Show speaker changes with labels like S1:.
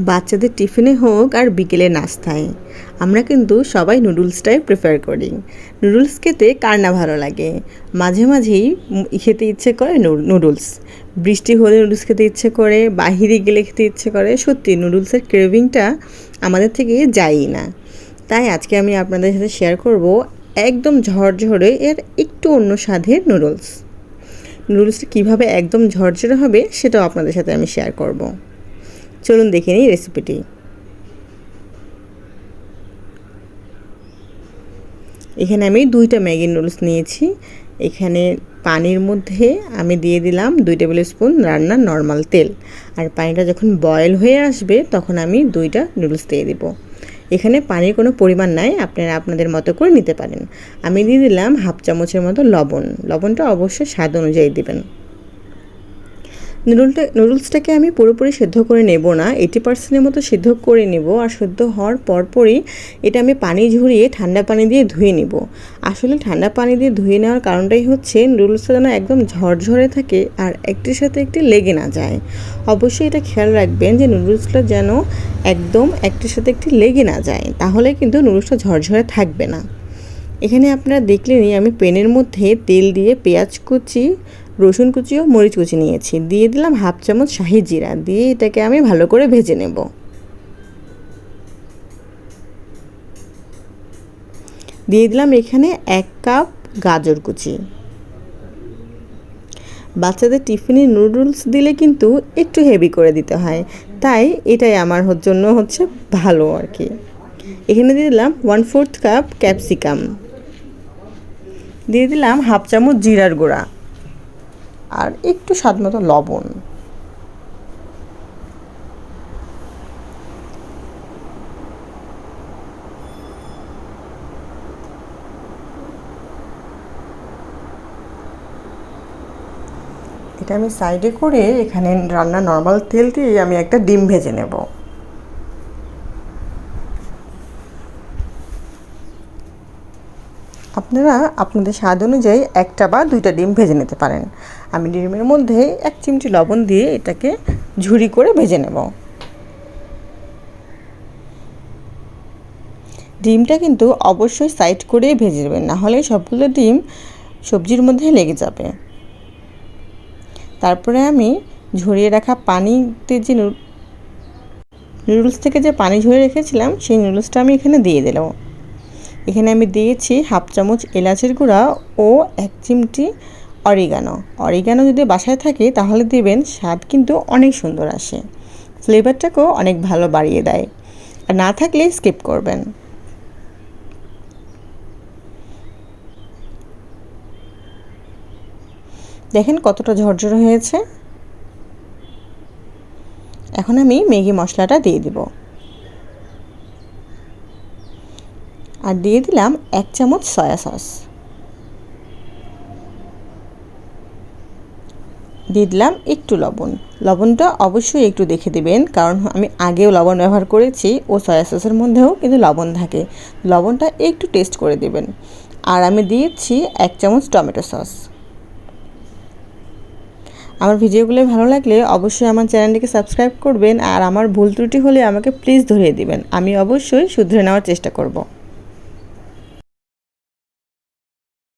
S1: বাচ্চাদের টিফিনে হোক আর বিকেলে নাস্তায় আমরা কিন্তু সবাই নুডলসটাই প্রেফার করি। নুডলস খেতে কার না ভালো লাগে। মাঝে মাঝেই খেতে ইচ্ছে করে নুডলস। বৃষ্টি হলে নুডলস খেতে ইচ্ছে করে, বাহিরে গেলে খেতে ইচ্ছে করে। সত্যি নুডলসের ক্রেভিংটা আমাদের থেকে যায়ই না। তাই আজকে আমি আপনাদের সাথে শেয়ার করব একদম ঝরঝরে এর একটু অন্য স্বাদের নুডলসটা কীভাবে একদম ঝরঝরে হবে সেটাও আপনাদের সাথে আমি শেয়ার করব। চলুন দেখে নিই রেসিপিটি। এখানে আমি 2টা ম্যাগি নুডলস নিয়েছি। এখানে পানির মধ্যে আমি দিয়ে দিলাম 2 টেবিল স্পুন রান্নার নর্মাল তেল। আর পানিটা যখন বয়েল হয়ে আসবে তখন আমি 2টা নুডলস দিয়ে দেব। এখানে পানির কোনো পরিমাণ নাই, আপনারা আপনাদের মতো করে নিতে পারেন। আমি দিয়ে দিলাম হাফ চামচের মতো লবণ। লবণটা অবশ্যই স্বাদ অনুযায়ী দেবেন। নুডলসটাকে আমি পুরোপুরি সেদ্ধ করে নেব না, 80% মতো সেদ্ধ করে নেব। আর সেদ্ধ হওয়ার পরপরই এটা আমি পানি ঝরিয়ে ঠান্ডা পানি দিয়ে ধুয়ে নেব। আসলে ঠান্ডা পানি দিয়ে ধুয়ে নেওয়ার কারণটাই হচ্ছে নুডলসটা যেন একদম ঝরঝরে থাকে আর একটির সাথে একটি লেগে না যায়। অবশ্যই এটা খেয়াল রাখবেন যে নুডলসটা যেন একদম একটির সাথে একটি লেগে না যায়, তাহলে কিন্তু নুডলসটা ঝরঝরে থাকবে না। এখানে আপনারা দেখলেনই আমি প্যানের মধ্যে তেল দিয়ে পেঁয়াজ কুচি, রসুন কুচি ও মরিচ কুচি নিয়েছি। দিয়ে দিলাম হাফ চামচ শাহি জিরা, দিয়ে এটাকে আমি ভালো করে ভেজে নেব। দিয়ে দিলাম এখানে 1 কাপ গাজর কুচি। বাচ্চাদের টিফিনে নুডলস দিলে কিন্তু একটু হেভি করে দিতে হয়, তাই এটাই আমার জন্য হচ্ছে ভালো আর কি। এখানে দিয়ে দিলাম 1/4 কাপ ক্যাপসিকাম। দিয়ে দিলাম হাফ চামচ জিরার গুঁড়া আর একটু স্বাদ মতো লবণ। এটা আমি সাইডে করে এখানে রান্না নর্মাল তেল দিয়ে আমি একটা ডিম ভেজে নেব। আপনারা আপনাদের স্বাদ অনুযায়ী 1টা বা 2টা ডিম ভেজে নিতে পারেন। আমি ডিমের মধ্যে 1 চিমটি লবণ দিয়ে এটাকে ঝুরি করে ভেজে নেব। ডিমটা কিন্তু অবশ্যই সাইড করে ভেজে নেবেন, না হলে সবগুলো ডিম সবজির মধ্যে লেগে যাবে। তারপরে আমি ঝরিয়ে রাখা পানিতে যে নুডলস থেকে যে পানি ঝরিয়ে রেখেছিলাম সেই নুডলসটা আমি এখানে দিয়ে দিলাম। এখানে আমি দিয়েছি হাফ চামচ এলাচের গুঁড়া ও 1 চিমটি অরিগানো যদি বাসায় থাকে তাহলে দিবেন, স্বাদ কিন্তু অনেক সুন্দর আসে, ফ্লেভারটাকেও অনেক ভালো বাড়িয়ে দেয়। আর না থাকলে স্কিপ করবেন। দেখেন কতটা ঝরঝরে হয়েছে। এখন আমি ম্যাগি মশলাটা দিয়ে দিব আর দিয়ে দিলাম 1 চামচ সয়া সস। দিয়ে দিলাম একটু লবণ। লবণটা অবশ্যই একটু দেখে দেবেন, কারণ আমি আগেও লবণ ব্যবহার করেছি ও সয়া সসের মধ্যেও কিন্তু লবণ থাকে। লবণটা একটু টেস্ট করে দেবেন। আর আমি দিয়েছি 1 চামচ টমেটো সস। আমার ভিডিওগুলো ভালো লাগলে অবশ্যই আমার চ্যানেলটিকে সাবস্ক্রাইব করবেন, আর আমার ভুল ত্রুটি হলে আমাকে প্লিজ ধরিয়ে দিবেন, আমি অবশ্যই শুধরে নেওয়ার চেষ্টা করব।